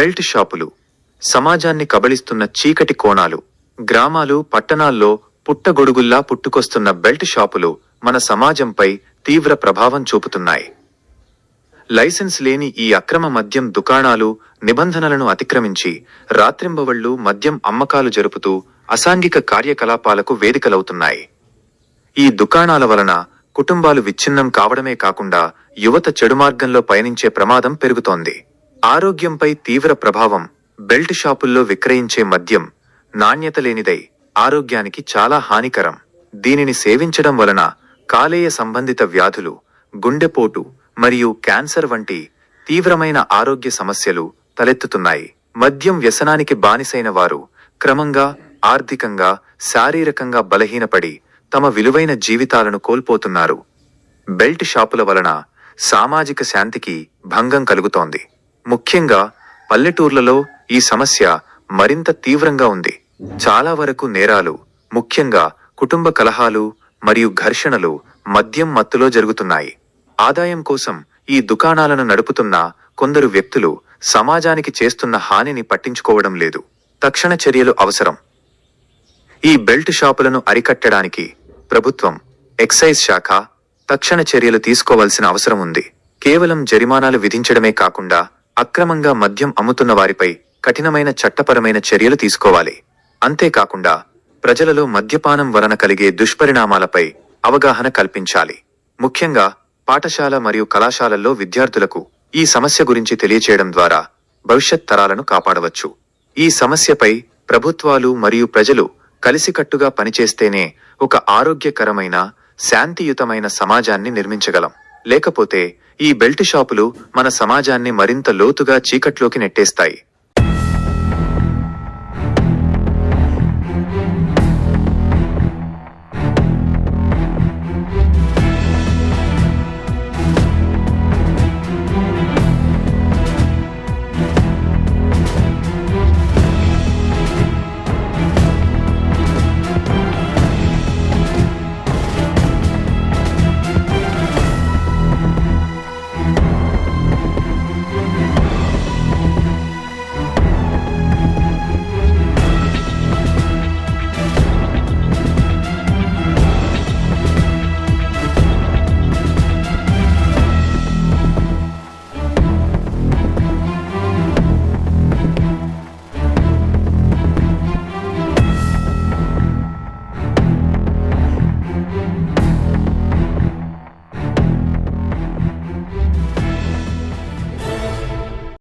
Belt షాపులు సమాజాన్ని కబళిస్తున్న చీకటి కోణాలు. గ్రామాలు, పట్టణాల్లో పుట్టగొడుగుల్లా పుట్టుకొస్తున్న బెల్ట్ షాపులు మన సమాజంపై తీవ్ర ప్రభావం చూపుతున్నాయి. లైసెన్స్ లేని ఈ అక్రమ మద్యం దుకాణాలు నిబంధనలను అతిక్రమించి రాత్రింబవళ్లు మద్యం అమ్మకాలు జరుపుతూ అసాంఘిక కార్యకలాపాలకు వేదికలవుతున్నాయి. ఈ దుకాణాల వలన కుటుంబాలు విచ్ఛిన్నం కావడమే కాకుండా యువత చెడు మార్గంలో పయనించే ప్రమాదం పెరుగుతోంది. ఆరోగ్యంపై తీవ్ర ప్రభావం. బెల్ట్ షాపుల్లో విక్రయించే మద్యం నాణ్యత లేనిదై ఆరోగ్యానికి చాలా హానికరం. దీనిని సేవించడం వలన కాలేయ సంబంధిత వ్యాధులు, గుండెపోటు మరియు క్యాన్సర్ వంటి తీవ్రమైన ఆరోగ్య సమస్యలు తలెత్తుతున్నాయి. మద్యం వ్యసనానికి బానిసైన వారు క్రమంగా ఆర్థికంగా, శారీరకంగా బలహీనపడి తమ విలువైన జీవితాలను కోల్పోతున్నారు. బెల్ట్ షాపుల వలన సామాజిక శాంతికి భంగం కలుగుతోంది. ముఖ్యంగా పల్లెటూర్లలో ఈ సమస్య మరింత తీవ్రంగా ఉంది. చాలా వరకు నేరాలు, ముఖ్యంగా కుటుంబ కలహాలు మరియు ఘర్షణలు మద్యం మత్తులో జరుగుతున్నాయి. ఆదాయం కోసం ఈ దుకాణాలను నడుపుతున్న కొందరు వ్యక్తులు సమాజానికి చేస్తున్న హానిని పట్టించుకోవడం లేదు. తక్షణ చర్యలు అవసరం. ఈ బెల్ట్ షాపులను అరికట్టడానికి ప్రభుత్వం, ఎక్సైజ్ శాఖ తక్షణ చర్యలు తీసుకోవాల్సిన అవసరం ఉంది. కేవలం జరిమానాలు విధించడమే కాకుండా అక్రమంగా మద్యం అమ్ముతున్న వారిపై కఠినమైన చట్టపరమైన చర్యలు తీసుకోవాలి. అంతేకాకుండా ప్రజలలో మద్యపానం వలన కలిగే దుష్పరిణామాలపై అవగాహన కల్పించాలి. ముఖ్యంగా పాఠశాల మరియు కళాశాలల్లో విద్యార్థులకు ఈ సమస్య గురించి తెలియచేయడం ద్వారా భవిష్యత్ తరాలను కాపాడవచ్చు. ఈ సమస్యపై ప్రభుత్వాలు మరియు ప్రజలు కలిసికట్టుగా పనిచేస్తేనే ఒక ఆరోగ్యకరమైన, శాంతియుతమైన సమాజాన్ని నిర్మించగలం. లేకపోతే ఈ బెల్ట్ షాపులు మన సమాజాన్ని మరింత లోతుగా చీకట్లోకి నెట్టేస్తాయి.